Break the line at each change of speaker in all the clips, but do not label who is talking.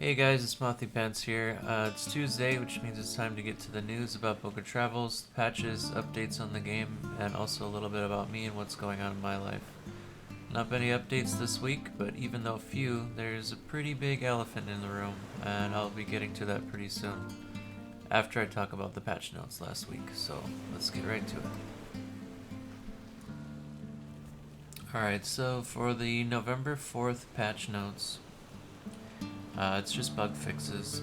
Hey guys, it's Mothy Pants here. It's Tuesday, which means it's time to get to the news about Boca Travels, patches, updates on the game, and also a little bit about me and what's going on in my life. Not many updates this week, but even though few, there's a pretty big elephant in the room, and I'll be getting to that pretty soon, after I talk about the patch notes last week, so let's get right to it. Alright, so for the November 4th patch notes, it's just bug fixes.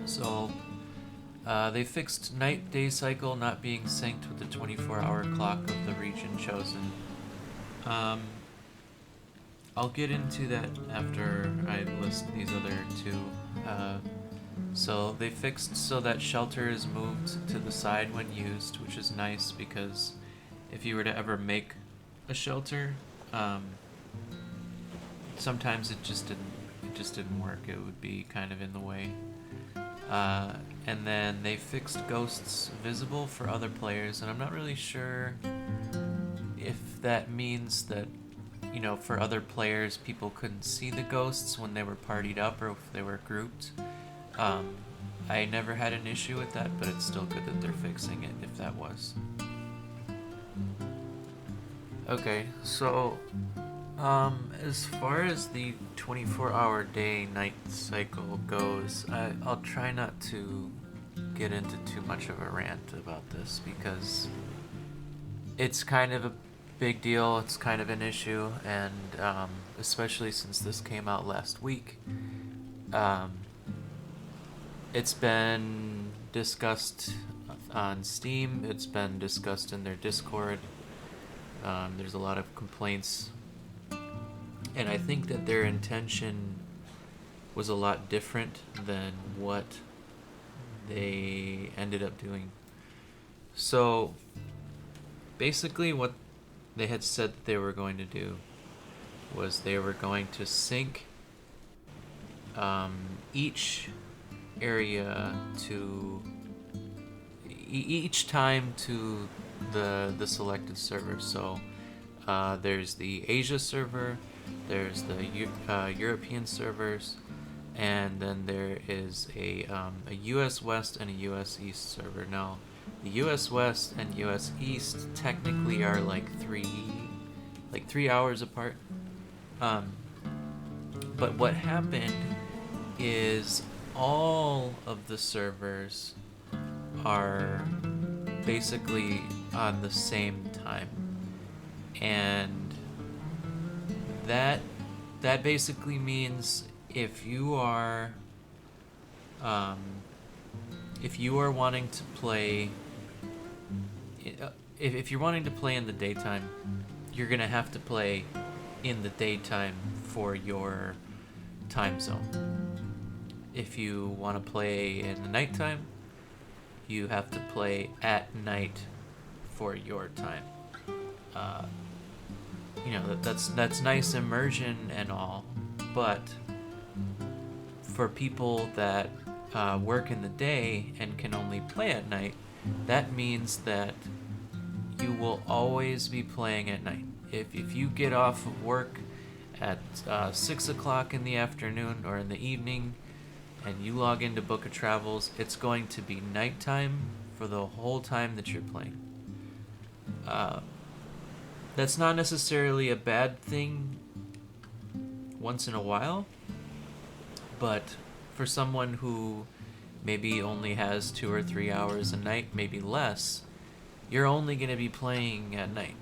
So, they fixed night-day cycle not being synced with the 24-hour clock of the region chosen. I'll get into that after I list these other two. So they fixed so that shelter is moved to the side when used, which is nice because if you were to ever make a shelter, sometimes it just didn't work. It would be kind of in the way. And then they fixed ghosts visible for other players, and I'm not really sure if that means that, you know, for other players people couldn't see the ghosts when they were partied up or if they were grouped. I never had an issue with that, but it's still good that they're fixing it if that was. Okay, so as far as the 24-hour day-night cycle goes, I'll try not to get into too much of a rant about this because it's kind of a big deal, it's kind of an issue, and especially since this came out last week, it's been discussed on Steam, it's been discussed in their Discord. There's a lot of complaints, and I think that their intention was a lot different than what they ended up doing. So basically what they had said that they were going to do was they were going to sync each area to each time to the selected server. So there's the Asia server, there's the European servers, and then there is a US West and a US East server. Now, the US West and US East technically are like three hours apart. But what happened is all of the servers are basically on the same time, and that basically means if you are wanting to play if you're wanting to play in the daytime, you're gonna have to play in the daytime for your time zone. If you want to play in the nighttime, you have to play at night for your time. You know, that's nice immersion and all, but for people that work in the day and can only play at night, that means that you will always be playing at night. If you get off of work at 6 o'clock in the afternoon or in the evening and you log into Book of Travels, it's going to be nighttime for the whole time that you're playing. That's not necessarily a bad thing once in a while, but for someone who maybe only has 2 or 3 hours a night, maybe less, you're only going to be playing at night.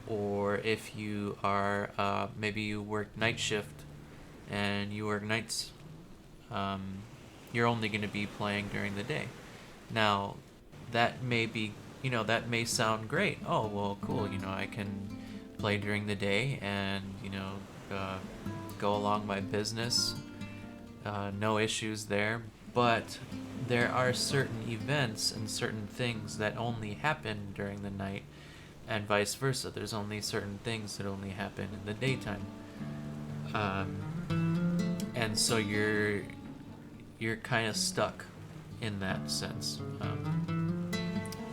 Or if you are, maybe you work night shift and you work nights, you're only going to be playing during the day. Now, that may be, you know, that may sound great. Oh, well, cool, you know, I can play during the day and, you know, go along my business. No issues there. But there are certain events and certain things that only happen during the night, and vice versa. There's only certain things that only happen in the daytime. And so you're kind of stuck in that sense.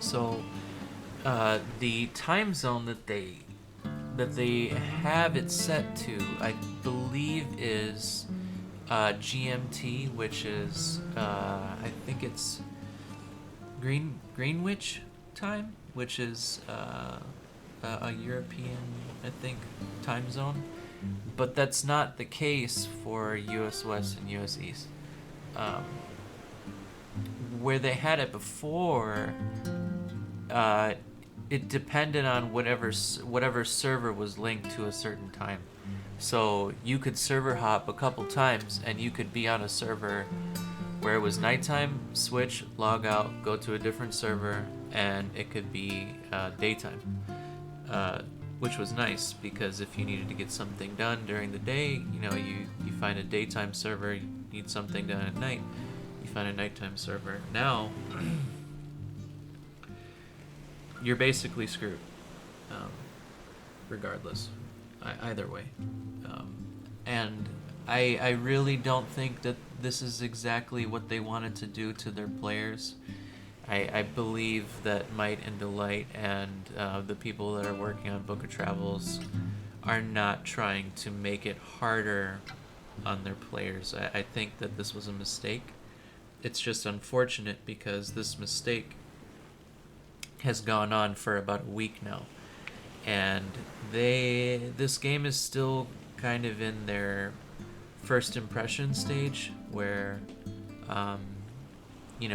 So the time zone that they have it set to, I believe, is GMT, which is I think it's Greenwich time, which is a European, I think, time zone. But that's not the case for US West and US East. Um, where they had it before, uh, it depended on whatever server was linked to a certain time. So you could server hop a couple times, and you could be on a server where it was nighttime, switch, log out, go to a different server, and it could be daytime. Which was nice, because if you needed to get something done during the day, you find a daytime server. You need something done at night, you find a nighttime server. Now, you're basically screwed, regardless, either way. And I really don't think that this is exactly what they wanted to do to their players. I believe that Might and Delight and the people that are working on Book of Travels are not trying to make it harder on their players. I think that this was a mistake. It's just unfortunate, because this mistake has gone on for about a week now. And this game is still kind of in their first impression stage, where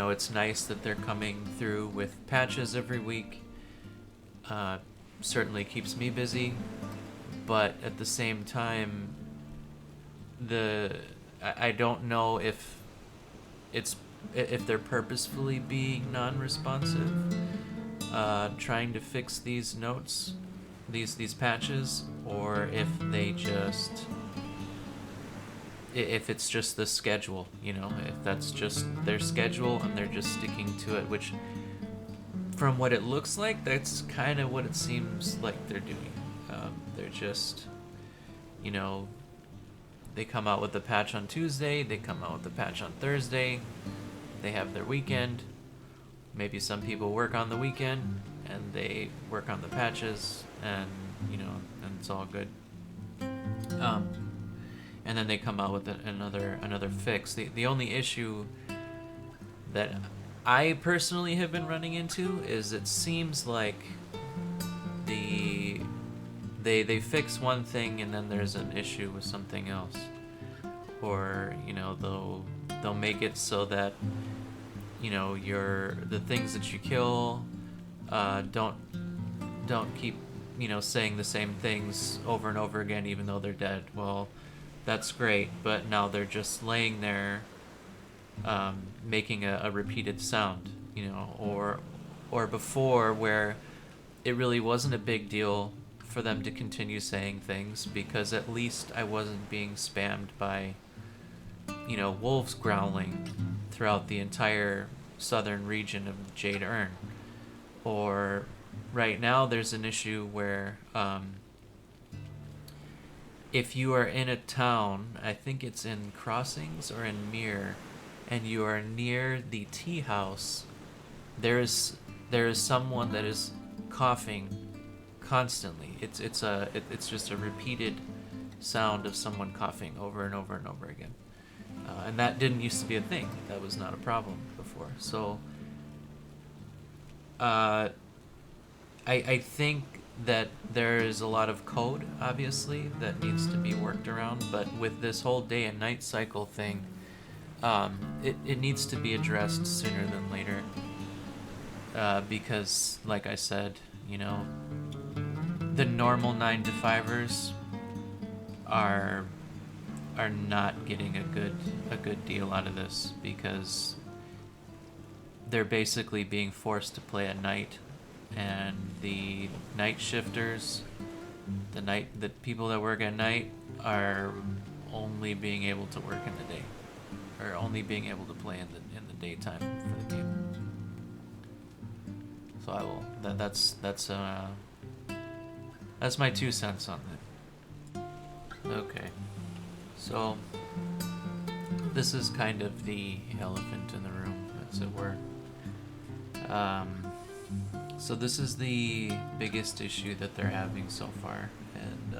it's nice that they're coming through with patches every week. Certainly keeps me busy, but at the same time, I don't know if they're purposefully being non-responsive, trying to fix these notes, these patches, or if it's just the schedule, if that's just their schedule and they're just sticking to it, which, from what it looks like, that's kind of what it seems like they're doing. They're just, they come out with the patch on Tuesday, they come out with the patch on Thursday, they have their weekend. Maybe some people work on the weekend and they work on the patches, and and it's all good. And then they come out with another fix. The only issue that I personally have been running into is, it seems like they fix one thing and then there's an issue with something else, or they'll make it so that the things that you kill don't keep saying the same things over and over again, even though they're dead. Well, that's great, but now they're just laying there, making a repeated sound, or before, where it really wasn't a big deal for them to continue saying things, because at least I wasn't being spammed by wolves growling throughout the entire southern region of Jade Urn. Or right now there's an issue where if you are in a town, I think it's in Crossings or in Mir, and you are near the tea house, there is someone that is coughing constantly. It's just a repeated sound of someone coughing over and over and over again. And that didn't used to be a thing. That was not a problem before. So I think that there is a lot of code, obviously, that needs to be worked around, but with this whole day and night cycle thing, it needs to be addressed sooner than later, because, like I said, the normal 9-to-5ers are not getting a good deal out of this, because they're basically being forced to play at night, and the night shifters, the people that work at night, are only being able to work in the day, or only being able to play in the daytime for the game. So I will. That's my 2 cents on it. Okay, so this is kind of the elephant in the room, as it were. So this is the biggest issue that they're having so far, and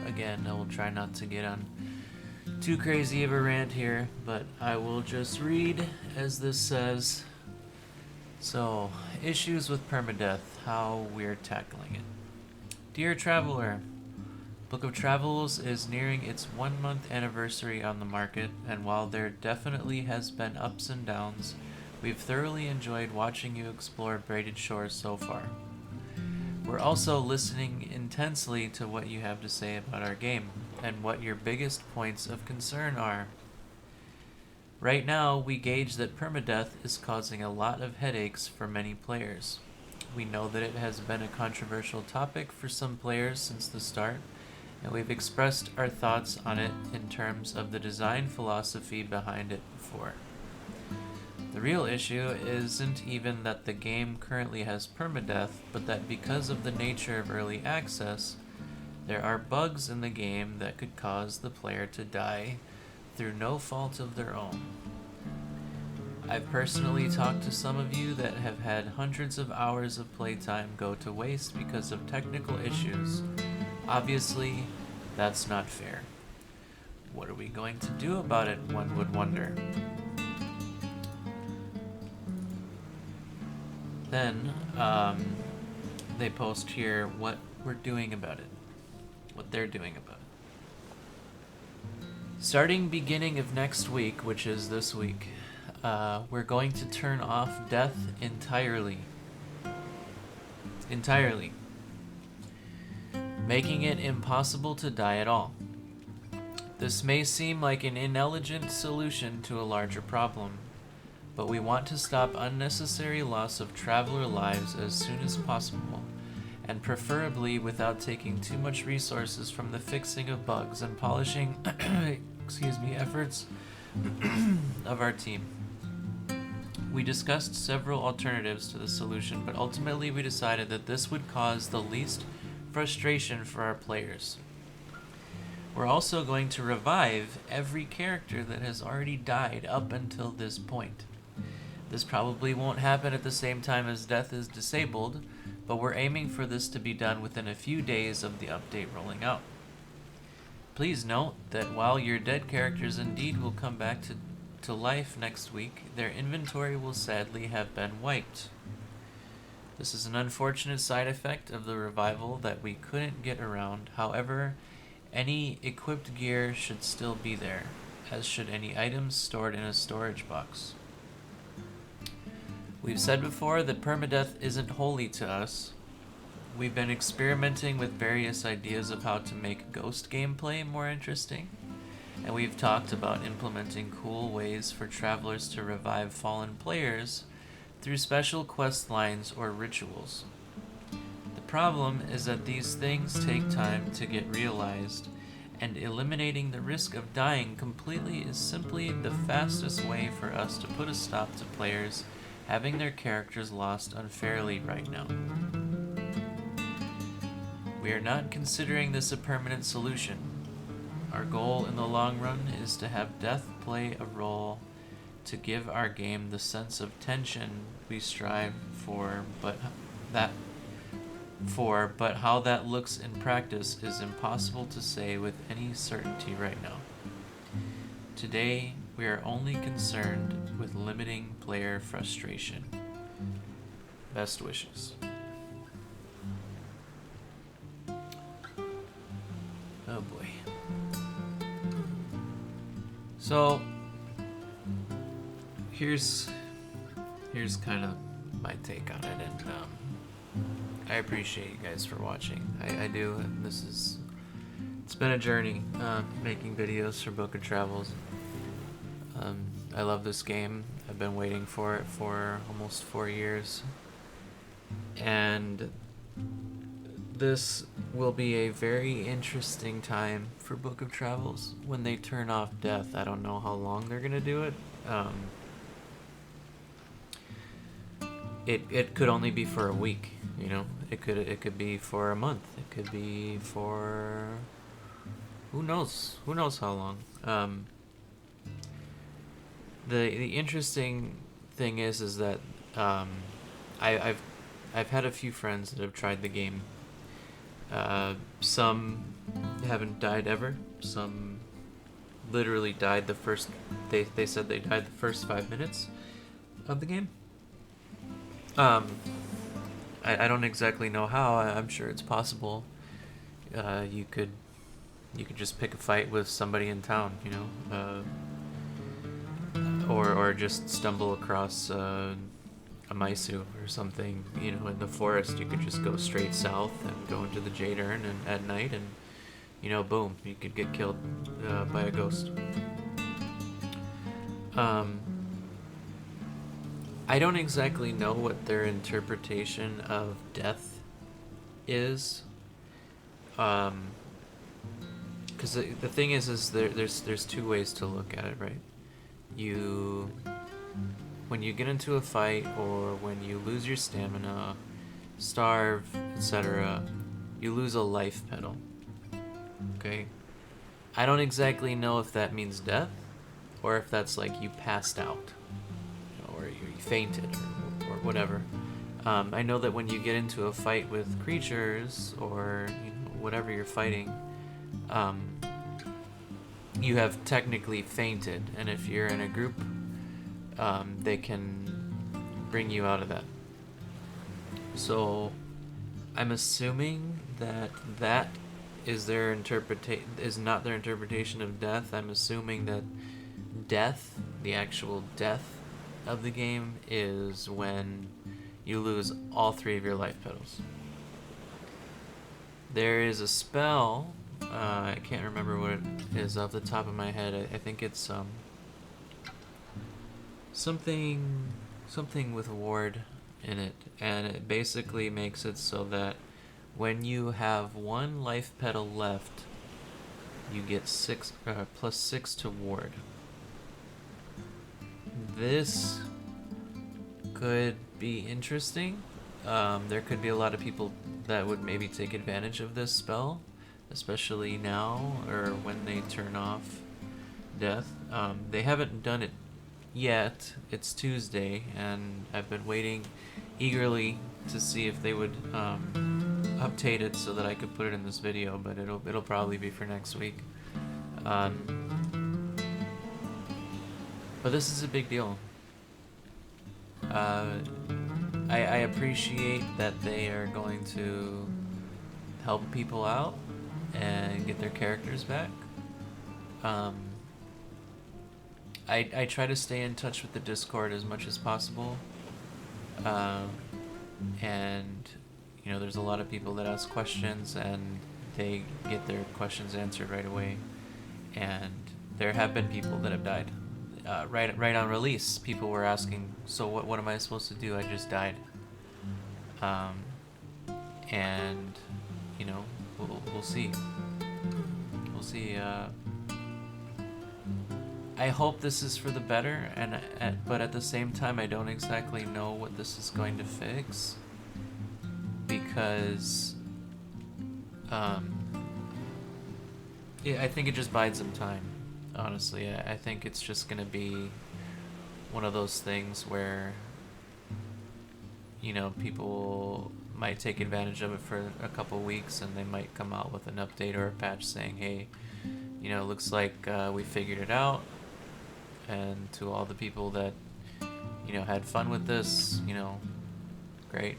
again, I will try not to get on too crazy of a rant here, but I will just read as this says. So, issues with permadeath, how we're tackling it. Dear Traveler, Book of Travels is nearing its 1-month anniversary on the market, and while there definitely has been ups and downs, we've thoroughly enjoyed watching you explore Braided Shores so far. We're also listening intensely to what you have to say about our game, and what your biggest points of concern are. Right now, we gauge that permadeath is causing a lot of headaches for many players. We know that it has been a controversial topic for some players since the start, and we've expressed our thoughts on it in terms of the design philosophy behind it before. The real issue isn't even that the game currently has permadeath, but that because of the nature of early access, there are bugs in the game that could cause the player to die through no fault of their own. I've personally talked to some of you that have had hundreds of hours of playtime go to waste because of technical issues. Obviously, that's not fair. What are we going to do about it, one would wonder. Then, they post here what we're doing about it. What they're doing about it. Starting beginning of next week, which is this week, we're going to turn off death entirely. Entirely. Making it impossible to die at all. This may seem like an inelegant solution to a larger problem, but we want to stop unnecessary loss of traveler lives as soon as possible, and preferably without taking too much resources from the fixing of bugs and polishing efforts of our team. We discussed several alternatives to the solution, but ultimately we decided that this would cause the least frustration for our players. We're also going to revive every character that has already died up until this point. This probably won't happen at the same time as death is disabled, but we're aiming for this to be done within a few days of the update rolling out. Please note that while your dead characters indeed will come back to life next week, their inventory will sadly have been wiped. This is an unfortunate side effect of the revival that we couldn't get around. However, any equipped gear should still be there, as should any items stored in a storage box. We've said before that permadeath isn't holy to us. We've been experimenting with various ideas of how to make ghost gameplay more interesting, and we've talked about implementing cool ways for travelers to revive fallen players through special quest lines or rituals. The problem is that these things take time to get realized, and eliminating the risk of dying completely is simply the fastest way for us to put a stop to players having their characters lost unfairly right now. We are not considering this a permanent solution. Our goal in the long run is to have death play a role to give our game the sense of tension we strive for, but how that looks in practice is impossible to say with any certainty right now. Today, we are only concerned with limiting player frustration. Best wishes. Oh boy. So, here's kind of my take on it, and I appreciate you guys for watching. I do. It's been a journey making videos for Book of Travels. I love this game. I've been waiting for it for almost 4 years, and this will be a very interesting time for Book of Travels when they turn off death. I don't know how long they're gonna do it. It could only be for a week, you know. It could be for a month. It could be for who knows how long. The interesting thing is that I've had a few friends that have tried the game. Some haven't died ever. Some literally died the first. They said they died the first 5 minutes of the game. Um, I don't exactly know how. I'm sure it's possible. You could just pick a fight with somebody in town, or just stumble across a Maisu or something, in the forest. You could just go straight south and go into the Jade Urn and at night, and boom, you could get killed by a ghost. I don't exactly know what their interpretation of death is. Because the thing is there's two ways to look at it, right? When you get into a fight, or when you lose your stamina, starve, etc., you lose a life pedal. Okay? I don't exactly know if that means death, or if that's like you passed out, or you fainted, or whatever. I know that when you get into a fight with creatures, or whatever you're fighting, you have technically fainted, and if you're in a group, they can bring you out of that. So I'm assuming that is not their interpretation of death. I'm assuming that death, the actual death of the game, is when you lose all 3 of your life petals. There is a spell, I can't remember what it is off the top of my head. I think it's something with ward in it, and it basically makes it so that when you have 1 life petal left, you get plus 6 to ward. This could be interesting. There could be a lot of people that would maybe take advantage of this spell, especially now, or when they turn off death. They haven't done it yet. It's Tuesday, and I've been waiting eagerly to see if they would update it so that I could put it in this video, but it'll probably be for next week. But this is a big deal. I appreciate that they are going to help people out and get their characters back. I try to stay in touch with the Discord as much as possible. And there's a lot of people that ask questions, and they get their questions answered right away. And there have been people that have died. Right on release, people were asking, so what am I supposed to do? I just died. And we'll see. We'll see. I hope this is for the better, but at the same time, I don't exactly know what this is going to fix, because I think it just bides them time. Honestly, I think it's just gonna be one of those things where people might take advantage of it for a couple weeks, and they might come out with an update or a patch saying, hey, looks like we figured it out. And to all the people that had fun with this, great.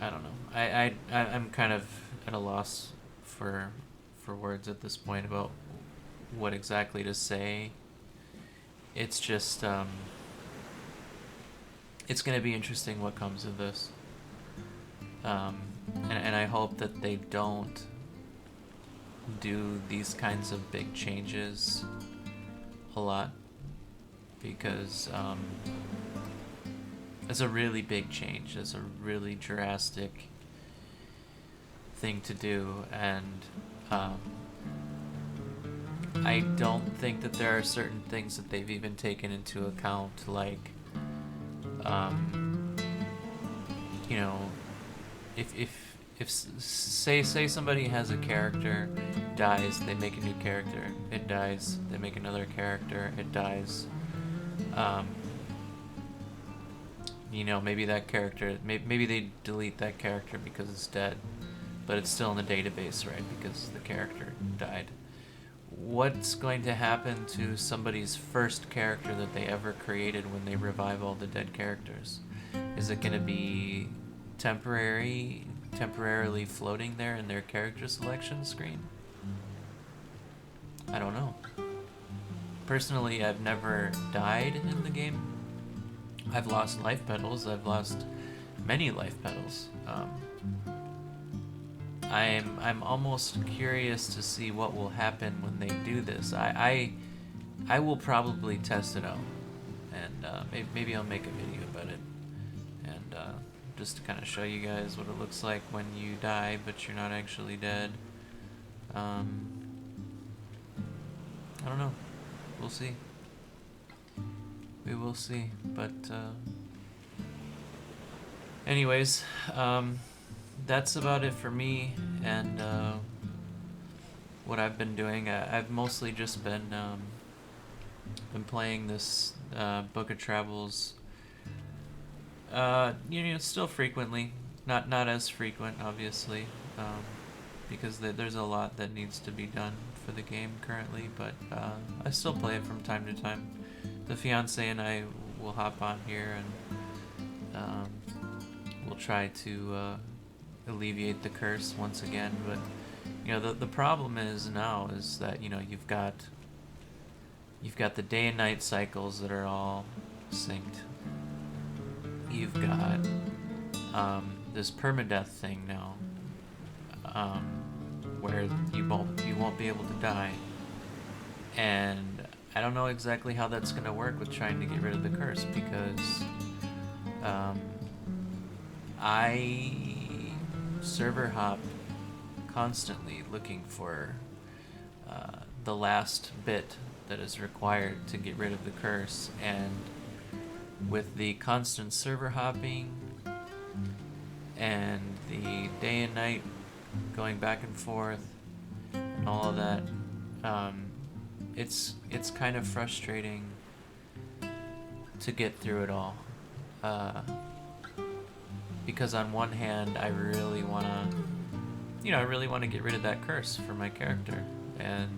I don't know. I'm kind of at a loss for words at this point about what exactly to say. It's just it's going to be interesting what comes of this, and I hope that they don't do these kinds of big changes a lot, because it's a really big change. It's a really drastic thing to do, and I don't think that there are certain things that they've even taken into account, like if say somebody has a character, dies, they make a new character, it dies, they make another character, it dies. Maybe that character, maybe they delete that character because it's dead, but it's still in the database, right? Because the character died. what's going to happen to somebody's first character that they ever created when they revive all the dead characters? Is it going to be temporarily floating there in their character selection screen? I don't know. Personally, I've never died in the game. I've lost life petals. I've lost many life petals. I'm almost curious to see what will happen when they do this. I will probably test it out, and maybe I'll make a video about it, and just to kind of show you guys what it looks like when you die, but you're not actually dead. I don't know. We'll see. We will see. But anyways, that's about it for me and what I've been doing. I've mostly just been playing this Book of Travels. Still frequently, not as frequent, obviously, because there's a lot that needs to be done for the game currently. But I still play it from time to time. The fiance and I will hop on here and we'll try to alleviate the curse once again. But the problem is now is that you've got the day and night cycles that are all synced. You've got this permadeath thing now, where you won't be able to die, and I don't know exactly how that's gonna work with trying to get rid of the curse, because I server hop constantly looking for the last bit that is required to get rid of the curse, and with the constant server hopping and the day and night going back and forth and all of that, it's kind of frustrating to get through it all, because on one hand I really want to get rid of that curse for my character and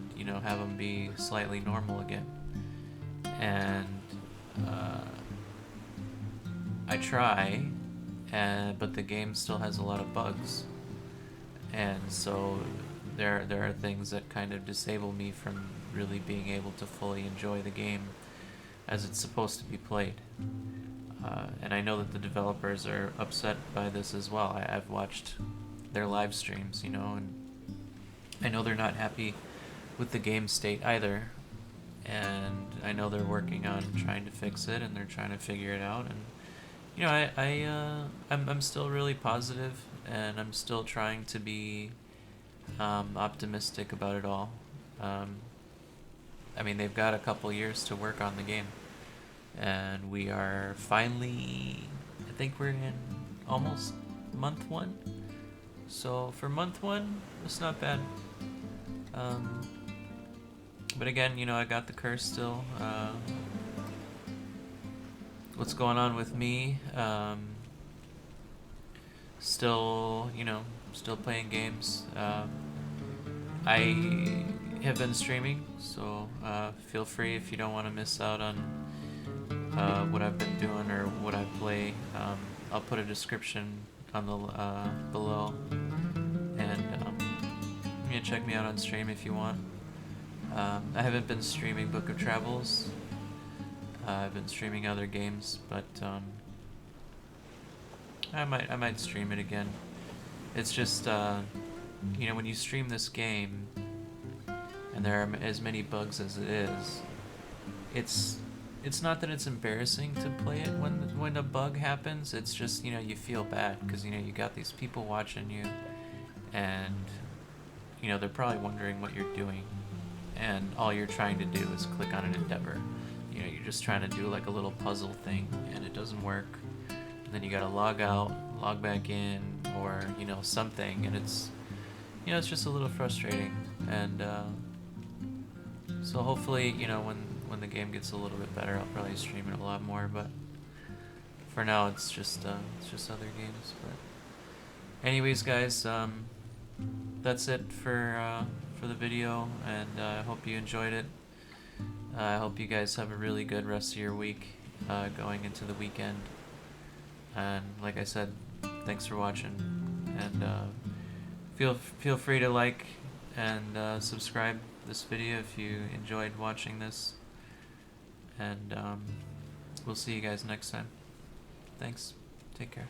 have him be slightly normal again, and I try, but the game still has a lot of bugs, and so there are things that kind of disable me from really being able to fully enjoy the game as it's supposed to be played. And I know that the developers are upset by this as well. I've watched their live streams, and I know they're not happy with the game state either, and I know they're working on trying to fix it, and they're trying to figure it out, and I'm still really positive, and I'm still trying to be optimistic about it all. They've got a couple years to work on the game, and we are finally, I think we're in almost month 1. So for month 1, it's not bad. But again, I got the curse still. What's going on with me? Still playing games. I have been streaming, so feel free if you don't want to miss out on what I've been doing or what I play. I'll put a description on the below, and check me out on stream if you want. I haven't been streaming Book of Travels. I've been streaming other games, but I might stream it again. It's just when you stream this game and there are as many bugs as it is, it's not that it's embarrassing to play it when a bug happens. It's just you feel bad because you got these people watching you, and they're probably wondering what you're doing, and all you're trying to do is click on an endeavor. You're just trying to do like a little puzzle thing, and it doesn't work, and then you gotta log out, log back in, or something, and it's it's just a little frustrating. And so hopefully when the game gets a little bit better, I'll probably stream it a lot more, but for now it's just other games. But anyways, guys, that's it for for the video, and I hope you enjoyed it. I hope you guys have a really good rest of your week going into the weekend. And like I said, thanks for watching, and feel free to like and subscribe this video if you enjoyed watching this, and we'll see you guys next time. Thanks. Take care.